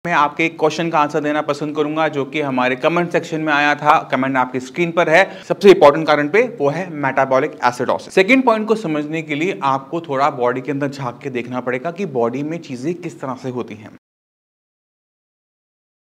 मैं आपके एक क्वेश्चन का आंसर देना पसंद करूंगा जो कि हमारे कमेंट सेक्शन में आया था। कमेंट आपकी स्क्रीन पर है। सबसे इंपॉर्टेंट कारण पे वो है मेटाबॉलिक एसिडोसिस। सेकंड पॉइंट को समझने के लिए आपको थोड़ा बॉडी के अंदर झांक के देखना पड़ेगा कि बॉडी में चीजें किस तरह से होती हैं।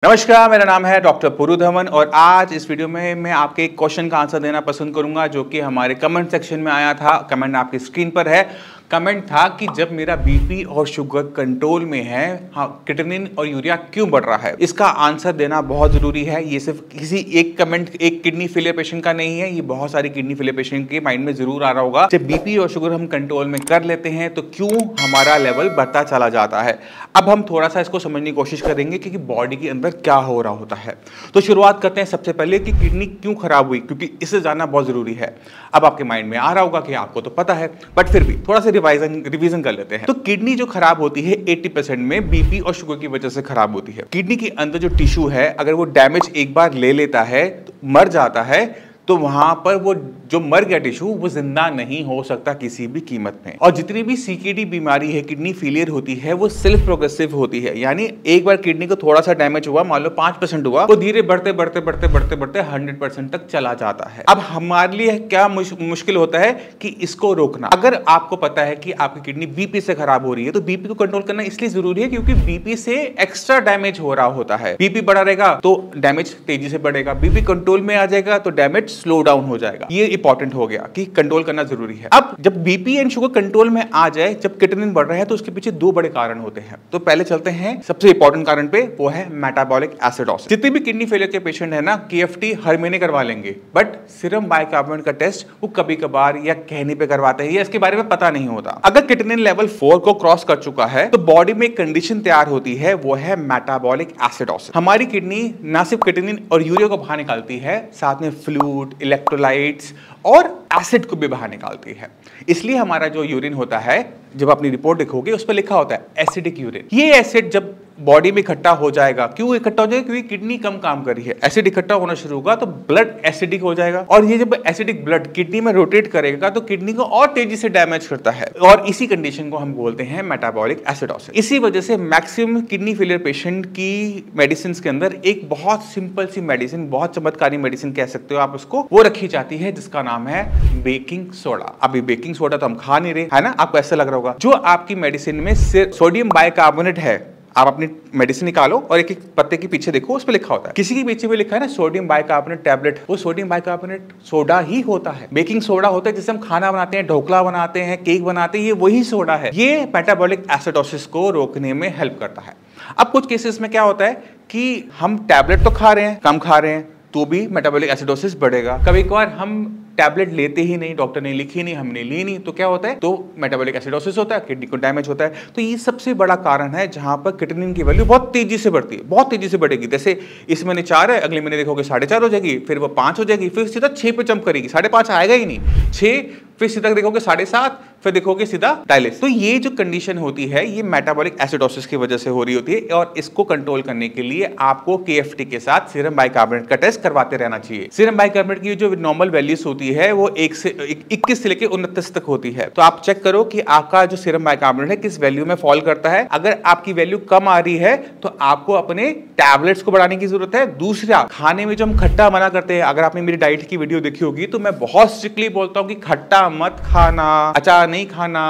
नमस्कार, मेरा नाम है डॉक्टर पुरु धवन और आज इस वीडियो में मैं आपके एक क्वेश्चन का आंसर देना पसंद करूंगा जो कि हमारे कमेंट सेक्शन में आया था। कमेंट आपकी स्क्रीन पर है। कमेंट था कि जब मेरा बीपी और शुगर कंट्रोल में है, क्रिएटिनिन और यूरिया क्यों बढ़ रहा है। इसका आंसर देना बहुत जरूरी है। ये सिर्फ किसी एक कमेंट एक किडनी फेलियर पेशेंट का नहीं है, ये बहुत सारी किडनी फेलियर पेशेंट के माइंड में जरूर आ रहा होगा। जब बीपी और शुगर हम कंट्रोल में कर लेते हैं तो क्यों हमारा लेवल बढ़ता चला जाता है। अब हम थोड़ा सा इसको समझने की कोशिश करेंगे कि बॉडी के अंदर क्या हो रहा होता है। तो शुरुआत करते हैं सबसे पहले कि किडनी क्यों खराब हुई, क्योंकि इसे जानना बहुत जरूरी है। अब आपके माइंड में आ रहा होगा कि आपको तो पता है, बट फिर भी थोड़ा सा रिवीजन कर लेते हैं। तो किडनी जो खराब होती है 80% में बीपी और शुगर की वजह से खराब होती है। किडनी के अंदर जो टिश्यू है, अगर वो डैमेज एक बार ले लेता है तो मर जाता है, तो वहां पर वो जो मर गया टिश्यू वो जिंदा नहीं हो सकता किसी भी कीमत में। और जितनी भी सीकेडी बीमारी है, किडनी फेलियर होती है, वो सेल्फ प्रोग्रेसिव होती है। यानी एक बार किडनी को थोड़ा सा डैमेज हुआ, मान लो 5% हुआ, वो धीरे बढ़ते बढ़ते बढ़ते बढ़ते बढ़ते 100% तक चला जाता है। अब हमारे लिए क्या मुश्किल होता है कि इसको रोकना। अगर आपको पता है कि आपकी किडनी बीपी से खराब हो रही है तो बीपी को कंट्रोल करना इसलिए जरूरी है क्योंकि बीपी से एक्स्ट्रा डैमेज हो रहा होता है। बीपी बढ़ा रहेगा तो डैमेज तेजी से बढ़ेगा, बीपी कंट्रोल में आ जाएगा तो डैमेज स्लो डाउन हो जाएगा। ये इंपॉर्टेंट हो गया कि कंट्रोल करना जरूरी है। अब जब बीपी एंड शुगर कंट्रोल में आ जाए, जब क्रिएटिनिन बढ़ रहा है, तो उसके पीछे दो बड़े कारण होते हैं। तो पहले चलते हैं सबसे इंपॉर्टेंट कारण पे, वो है मेटाबॉलिक एसिडोसिस। जितने भी किडनी फेलियर के पेशेंट है ना, केएफटी हर महीने करवा लेंगे, बट सीरम बाइकार्बोनेट का टेस्ट वो कभी कभार या कहने पे करवाते हैं या इसके बारे में पता नहीं होता। अगर क्रिएटिनिन लेवल 4 को क्रॉस कर चुका है तो बॉडी में एक कंडीशन तैयार होती है, वो है मेटाबॉलिक एसिडोसिस। हमारी किडनी ना सिर्फ क्रिएटिनिन और यूरिया को बाहर निकालती है, साथ में फ्लूइड, इलेक्ट्रोलाइट्स और एसिड को भी बाहर निकालती है। इसलिए हमारा जो यूरिन होता है, जब अपनी रिपोर्ट देखोगे उस पर लिखा होता है एसिडिक यूरिन। ये एसिड जब बॉडी में इकट्ठा हो जाएगा, क्यों इकट्ठा हो जाएगा? क्योंकि किडनी कम काम कर रही है। एसिड इकट्ठा होना शुरू होगा तो ब्लड एसिडिक हो जाएगा, और ये जब एसिडिक ब्लड किडनी में रोटेट करेगा तो किडनी को और तेजी से डैमेज करता है, और इसी कंडीशन को हम बोलते हैं मेटाबॉलिक एसिडोसिस। इसी वजह से मैक्सिमम किडनी फेलियर पेशेंट की मेडिसिन के अंदर एक बहुत सिंपल सी मेडिसिन, बहुत चमत्कारी मेडिसिन कह सकते हो आप उसको, वो रखी जाती है जिसका नाम है बेकिंग सोडा। अभी बेकिंग सोडा तो हम खा नहीं रहे, है ना? आपको ऐसा लग रहा होगा। जो आपकी मेडिसिन में सोडियम बाइकार्बोनेट है, आप अपनी मेडिसिन निकालो और एक एक पत्ते के पीछे देखो, उस पर लिखा होता है, किसी के पीछे भी लिखा है ना सोडियम बाइकार्बोनेट टैबलेट, वो सोडियम बाइकार्बोनेट सोडा ही होता है। बेकिंग सोडा होता है जिससे हम खाना बनाते हैं, ढोकला बनाते हैं, केक बनाते हैं, ये वही सोडा है। ये मेटाबॉलिक एसिडोसिस को रोकने में हेल्प करता है। अब कुछ केसेस में क्या होता है कि हम टैबलेट तो खा रहे हैं, कम खा रहे हैं, तो भी मेटाबॉलिक एसिडोसिस बढ़ेगा। कभी कभार हम टैबलेट लेते ही नहीं, डॉक्टर ने लिखी नहीं, हमने ली नहीं, तो क्या होता है? तो मेटाबॉलिक एसिडोसिस होता है, किडनी को डैमेज होता है। तो ये सबसे बड़ा कारण है जहां पर क्रिएटिनिन की वैल्यू बहुत तेजी से बढ़ती है, बहुत तेजी से बढ़ेगी। जैसे इस महीने 4 है, अगले महीने देखोगे 4.5 हो जाएगी, फिर वो 5 हो जाएगी, फिर सीधा 6 पे जंप करेगी, 5.5 आएगा ही नहीं, 6, फिर सीधा देखोगे 7.5, फिर देखोगे सीधा डायलिसिस। तो ये जो कंडीशन होती है ये मेटाबॉलिक एसिडोसिस की वजह से हो रही होती है, और इसको कंट्रोल करने के लिए आपको केएफटी के साथ सीरम बाइकार्बोनेट का टेस्ट करवाते रहना चाहिए। सीरम बाइकार्बोनेट की जो नॉर्मल वैल्यूज होती है वो 21 से लेकर 29 तक होती है। तो आप चेक करो कि आपका जो सीरम बाइकार्बोनेट है किस वैल्यू में फॉल करता है। अगर आपकी वैल्यू कम आ रही है तो आपको अपने टैबलेट्स को बढ़ाने की जरूरत है। दूसरा, खाने में जो हम खट्टा मना करते हैं, अगर आपने मेरी डाइट की वीडियो देखी होगी तो मैं बहुत स्ट्रिक्टली बोलता हूं कि खट्टा मत खाना, अचार नहीं खाना,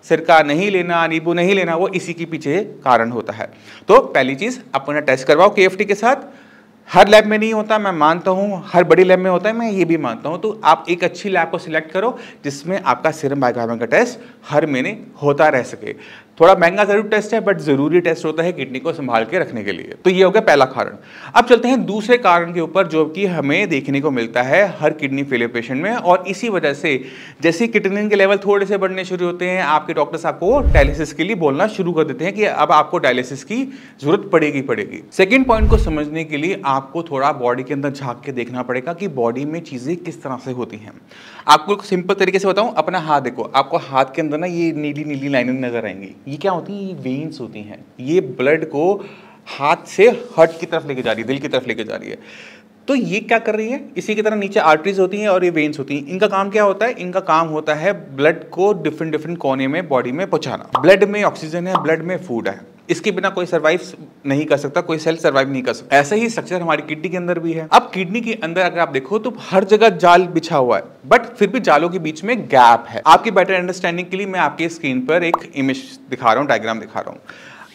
सिरका नहीं लेना, नींबू नहीं लेना, वो इसी के पीछे कारण होता है। तो पहली चीज, अपना टेस्ट करवाओ केएफटी के साथ। हर लैब में नहीं होता, मैं मानता हूं, हर बड़ी लैब में होता है, मैं ये भी मानता हूं। तो आप एक अच्छी लैब को सिलेक्ट करो जिसमें आपका सीरम बाइकार्बोनेट का टेस्ट हर महीने होता रह सके। थोड़ा महंगा जरूर टेस्ट है, बट जरूरी टेस्ट होता है किडनी को संभाल के रखने के लिए। तो ये हो गया पहला कारण। अब चलते हैं दूसरे कारण के ऊपर जो कि हमें देखने को मिलता है हर किडनी फेलियर पेशेंट में, और इसी वजह से जैसे क्रिएटिनिन के लेवल थोड़े से बढ़ने शुरू होते हैं, आपके डॉक्टर्स आपको डायलिसिस के लिए बोलना शुरू कर देते हैं कि अब आपको डायलिसिस की जरूरत पड़ेगी। सेकेंड पॉइंट को समझने के लिए आपको थोड़ा बॉडी के अंदर झांक के देखना पड़ेगा कि बॉडी में चीजें किस तरह से होती हैं। आपको सिंपल तरीके से बताऊं, अपना हाथ देखो, आपको हाथ के अंदर ना ये नीली नीली लाइनें नजर आएंगी। ये क्या होती है? ये वेन्स होती हैं। ये ब्लड को हाथ से हार्ट की तरफ लेके जा रही है, दिल की तरफ लेके जा रही है। तो ये क्या कर रही है? इसी की तरह नीचे आर्टरीज होती हैं और ये वेन्स होती हैं। इनका काम क्या होता है? इनका काम होता है ब्लड को डिफरेंट डिफरेंट कोने में बॉडी में पहुंचाना। ब्लड में ऑक्सीजन है, ब्लड में फूड है। इसके बिना कोई सर्वाइव नहीं कर सकता, कोई सेल सर्वाइव नहीं कर सकता। ऐसा ही स्ट्रक्चर हमारी किडनी के अंदर भी है। अब किडनी के अंदर अगर आप देखो तो हर जगह जाल बिछा हुआ है, बट फिर भी जालों के बीच में गैप है। आपकी बेटर अंडरस्टैंडिंग के लिए मैं आपके स्क्रीन पर एक इमेज दिखा रहा हूं, डायग्राम दिखा रहा हूं।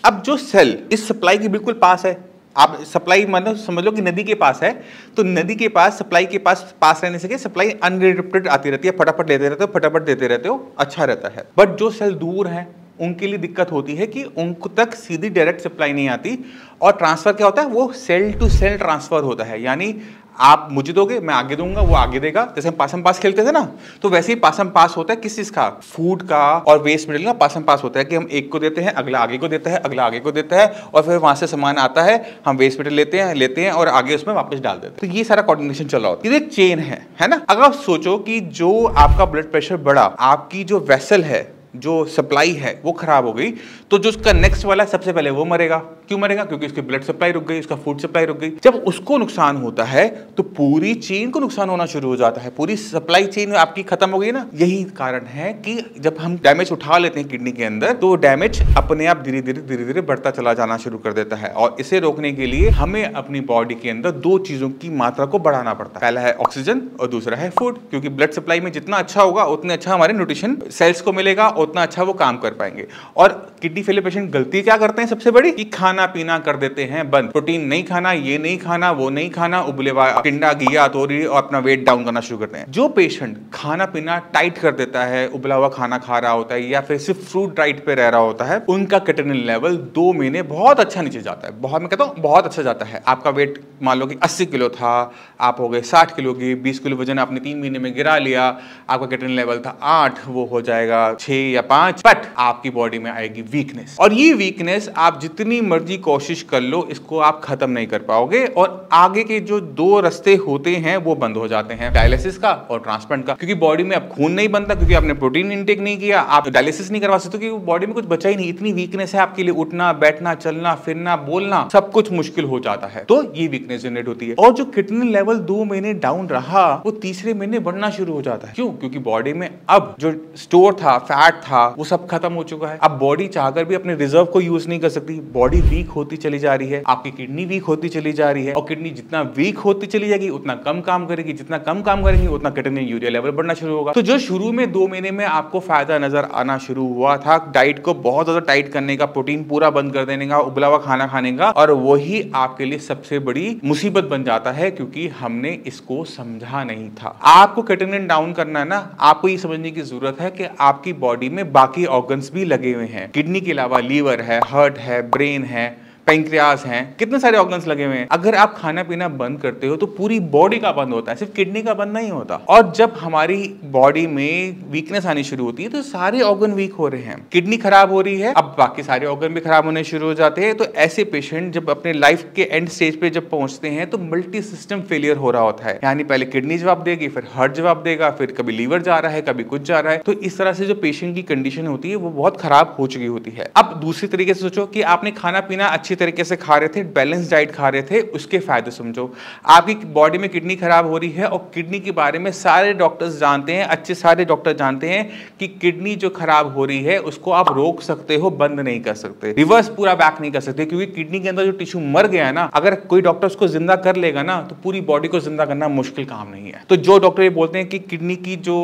अब जो सेल इस सप्लाई के बिल्कुल पास है, आप सप्लाई मतलब समझ लो कि नदी के पास है, तो नदी के पास सप्लाई के पास रहने से सप्लाई अनरिस्ट्रिक्टेड आती रहती है, फटाफट लेते रहते हो, फटाफट देते रहते हो, अच्छा रहता है। बट जो सेल दूर है उनके लिए दिक्कत होती है कि उनको तक सीधी डायरेक्ट सप्लाई नहीं आती, और ट्रांसफर क्या होता है, वो सेल टू सेल ट्रांसफर होता है। यानी आप मुझे दोगे, मैं आगे दूंगा, वो आगे देगा। जैसे हम पासम पास खेलते थे ना, तो वैसे ही पासम पास होता है किस चीज का, फूड का और वेस्ट मटेरियल का पासम पास होता है कि हम एक को देते हैं, अगला आगे को देता है, अगला आगे को देता है, और फिर वहां से सामान आता है, हम वेस्ट मटेरियल लेते हैं और आगे उसमें वापस डाल देते हैं। तो ये सारा कोऑर्डिनेशन चल रहा होता है, ये एक चेन है ना। अगर आप सोचो कि जो आपका ब्लड प्रेशर बढ़ा, आपकी जो वेसल है, जो सप्लाई है वो खराब हो गई, तो जो उसका नेक्स्ट वाला सबसे पहले वो मरेगा। क्यों मरेगा? क्योंकि उसकी ब्लड सप्लाई रुक गई, उसका फूड सप्लाई रुक गई। जब उसको नुकसान होता है तो पूरी चेन को नुकसान होना शुरू हो जाता है, पूरी सप्लाई चेन आपकी खत्म हो गई ना। यही कारण है कि जब हम डैमेज उठा लेते हैं किडनी के अंदर, तो डैमेज अपने आप धीरे धीरे बढ़ता चला जाना शुरू कर देता है। और इसे रोकने के लिए हमें अपनी बॉडी के अंदर दो चीजों की मात्रा को बढ़ाना पड़ता है। पहला है ऑक्सीजन और दूसरा है फूड, क्योंकि ब्लड सप्लाई में जितना अच्छा होगा उतने अच्छा हमारे न्यूट्रिशन सेल्स को मिलेगा, उतना अच्छा वो काम कर पाएंगे। और किडनी फेलियर पेशेंट गलती क्या करते हैं सबसे बड़ी, कि खाना पीना कर देते हैं बंद, प्रोटीन नहीं खाना, ये नहीं खाना, वो नहीं खाना, उबले टिंडा घिया तोरी, और अपना वेट डाउन करना शुरू करते हैं। जो पेशेंट खाना पीना टाइट कर देता है, उबला हुआ खाना खा रहा होता है या फिर सिर्फ फ्रूट डाइट पे रह रहा होता है, उनका क्रिएटिनिन लेवल 2 महीने बहुत अच्छा नीचे जाता है। बहुत, मैं कहता हूं बहुत अच्छा जाता है। आपका वेट मान लो कि 80 किलो था, आप हो गए 60 किलो की, 20 किलो वजन आपने 3 महीने में गिरा लिया, आपका क्रिएटिनिन लेवल था 8, वो हो जाएगा 6 या 5। बट आपकी बॉडी में आएगी वीकनेस, और ये वीकनेस आप जितनी मर्जी कोशिश कर लो, इसको आप खत्म नहीं कर पाओगे। और आगे के जो 2 रास्ते होते हैं वो बंद हो जाते हैं, डायलिसिस का और ट्रांसप्लांट का। क्योंकि बॉडी में अब खून नहीं बनता, क्योंकि आपने प्रोटीन इंटेक नहीं किया, आप डायलिसिस नहीं करवा सकते, क्योंकि बॉडी में कुछ बचा ही नहीं। इतनी वीकनेस है आपके लिए, उठना बैठना चलना फिरना बोलना सब कुछ मुश्किल हो जाता है। तो ये वीकनेस जनरेट होती है। और जो क्रिएटिनिन लेवल 2 महीने डाउन रहा, वो तीसरे महीने बढ़ना शुरू हो जाता है। क्यों? क्योंकि बॉडी में अब जो स्टोर था, फैट था, वो सब खत्म हो चुका है। अब बॉडी चाहकर भी अपने रिजर्व को यूज नहीं कर सकती, बॉडी वीक होती चली जा रही है, आपकी किडनी वीक होती चली जा रही है। और किडनी जितना वीक होती चली जाएगी उतना कम काम करेगी, जितना कम काम करेगी उतना क्रिएटिनिन यूरिया लेवल बढ़ना शुरू होगा। तो जो शुरू में 2 महीने में आपको फायदा नजर आना शुरू हुआ था, डाइट को बहुत ज्यादा टाइट करने का, प्रोटीन पूरा बंद कर देने का, उबला हुआ खाना खाने का, और वही आपके लिए सबसे बड़ी मुसीबत बन जाता है, क्योंकि हमने इसको समझा नहीं था। आपको क्रिएटिनिन डाउन करना है ना, आपको ये समझने की जरूरत है कि आपकी बॉडी में बाकी ऑर्गन्स भी लगे हुए हैं। किडनी के अलावा लीवर है, हार्ट है, ब्रेन है, पैंक्रियास हैं, कितने सारे ऑर्गन्स लगे हुए हैं। अगर आप खाना पीना बंद करते हो तो पूरी बॉडी का बंद होता है, सिर्फ किडनी का बंद नहीं होता। और जब हमारी बॉडी में वीकनेस आनी शुरू होती है तो सारे ऑर्गन वीक हो रहे हैं, किडनी खराब हो रही है, अब बाकी सारे ऑर्गन भी खराब होने शुरू हो जाते हैं। तो ऐसे पेशेंट जब अपने लाइफ के एंड स्टेज पे जब पहुंचते हैं तो मल्टी सिस्टम फेलियर हो रहा होता है। यानी पहले किडनी जवाब देगी, फिर हार्ट जवाब देगा, फिर कभी लीवर जा रहा है, कभी कुछ जा रहा है। तो इस तरह से जो पेशेंट की कंडीशन होती है वो बहुत खराब हो चुकी होती है। अब दूसरी तरीके से सोचो कि आपने खाना पीना अच्छी तरीके से खा रहे थे, बैलेंस डाइट खा रहे थे, उसके फायदे समझो। आपकी बॉडी में किडनी खराब हो रही है, और किडनी के बारे में सारे डॉक्टर्स जानते हैं, अच्छे सारे डॉक्टर जानते हैं कि किडनी जो खराब हो रही है उसको आप रोक सकते हो, बंद नहीं कर सकते, रिवर्स पूरा बैक नहीं कर सकते, क्योंकि किडनी के अंदर जो टिश्यू मर गया है ना, अगर कोई डॉक्टर उसको जिंदा कर लेगा ना तो पूरी बॉडी को जिंदा करना मुश्किल काम नहीं है। तो जो डॉक्टर ये बोलते हैं कि किडनी की जो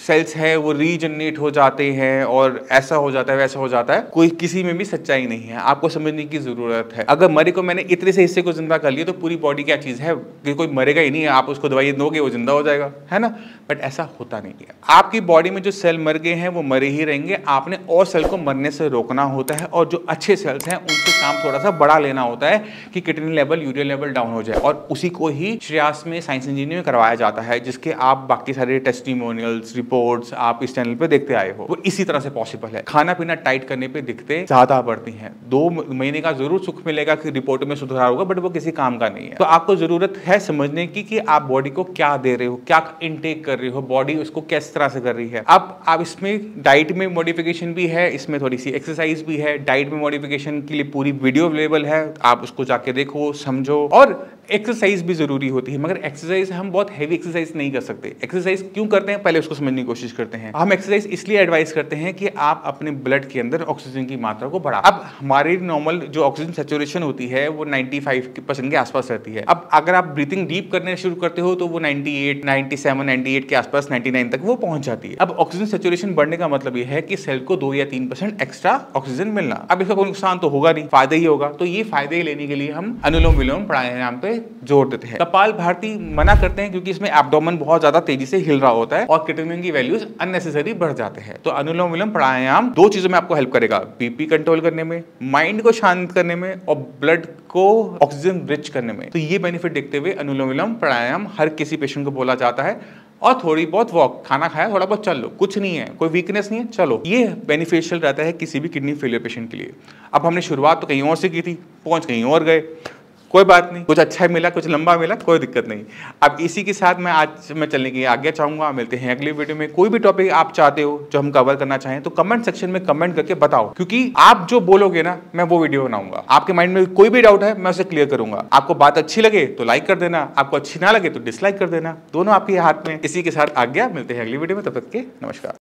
सेल्स है वो रीजनरेट हो जाते हैं और ऐसा हो जाता है वैसा हो जाता है, कोई किसी में भी सच्चाई नहीं है, आपको समझने की जरूरत है। अगर मरे को मैंने इतने से हिस्से को जिंदा कर लिया तो पूरी बॉडी क्या चीज है कि कोई मरेगा ही नहीं है, आप उसको दवाई दोगे वो जिंदा हो जाएगा, है ना। बट ऐसा होता नहीं है। आपकी बॉडी में जो सेल मर गए हैं वो मरे ही रहेंगे, आपने और सेल को मरने से रोकना होता है, और जो अच्छे सेल्स हैं उनसे काम थोड़ा सा बढ़ा लेना होता है कि creatinine level, urea level down हो जाए। और उसी को ही श्रेयास में साइंस इंजीनियरिंग में करवाया जाता है, जिसके आप बाकी सारे टेस्टिमोनियल्स रिपोर्ट्स आप इस चैनल पे देखते आए हो। वो इसी तरह से पॉसिबल है। खाना पीना टाइट करने पे दिक्कतें ज्यादा बढ़ती हैं। 2 महीने का जरूर सुख मिलेगा कि रिपोर्ट में सुधार होगा, बट वो किसी काम का नहीं है। तो आपको जरूरत है समझने की कि आप बॉडी को क्या दे रहे हो, क्या इनटेक कर रही हो, बॉडी उसको किस तरह से कर रही है। अब आप इसमें डाइट में मॉडिफिकेशन भी है, इसमें थोड़ी सी एक्सरसाइज भी है। डाइट में मॉडिफिकेशन के लिए पूरी वीडियो अवेलेबल है, आप उसको जाके देखो, समझो। और एक्सरसाइज भी जरूरी होती है, मगर एक्सरसाइज हम बहुत हैवी एक्सरसाइज नहीं कर सकते। एक्सरसाइज क्यों करते हैं, पहले उसको समझने की कोशिश करते हैं। हम एक्सरसाइज इसलिए एडवाइस करते हैं कि आप अपने ब्लड के अंदर ऑक्सीजन की मात्रा को बढ़ा। अब हमारी नॉर्मल जो ऑक्सीजन सैचुरेशन होती है वो 95% के आसपास रहती है। अब अगर आप ब्रीथिंग डीप करने शुरू करते हो तो वो 98, 97, 98 के आसपास, 99 तक वो पहुंच जाती है। अब ऑक्सीजन सैचुरेशन बढ़ने का मतलब ये है कि सेल को 2 या 3% एक्स्ट्रा ऑक्सीजन मिलना। अब इसका कोई नुकसान तो होगा नहीं, फायदा ही होगा। तो ये फायदे लेने के लिए हम अनुलोम विलोम प्राणायाम पे जोर देते हैं। कपाल भारती मना करते हैं क्योंकि इसमें एब्डोमेन बहुत ज्यादा तेजी से हिल रहा होता है और क्रिएटिनिन की वैल्यूज अननेसेसरी बढ़ जाते हैं। तो अनुलोम विलोम प्राणायाम 2 चीजों में आपको हेल्प करेगा, बीपी कंट्रोल करने में, माइंड को शांत करने में और ब्लड को ऑक्सीजन रिच करने में। तो ये बेनिफिट देखते हुए अनुलोम विलोम प्राणायाम हर किसी पेशेंट को बोला जाता है। और थोड़ी बहुत वॉक, खाना खाया थोड़ा बहुत चल लो, कुछ नहीं है, कोई वीकनेस नहीं है, चलो। ये बेनिफिशियल रहता है किसी भी किडनी फेलियर पेशेंट के लिए। अब हमने शुरुआत तो कहीं और से की थी, पहुंच कहीं और गए, कोई बात नहीं, कुछ अच्छा मिला, कुछ लंबा मिला, कोई दिक्कत नहीं। अब इसी के साथ मैं आज चलने की आज्ञा चाहूंगा। मिलते हैं अगली वीडियो में। कोई भी टॉपिक आप चाहते हो जो हम कवर करना चाहें तो कमेंट सेक्शन में कमेंट करके बताओ, क्योंकि आप जो बोलोगे ना मैं वो वीडियो बनाऊंगा। आपके माइंड में कोई भी डाउट है मैं उसे क्लियर करूंगा। आपको बात अच्छी लगे तो लाइक कर देना, आपको अच्छी ना लगे तो डिसलाइक कर देना, दोनों आपके हाथ में। इसी के साथ आज्ञा, मिलते हैं अगली वीडियो में, तब तक के नमस्कार।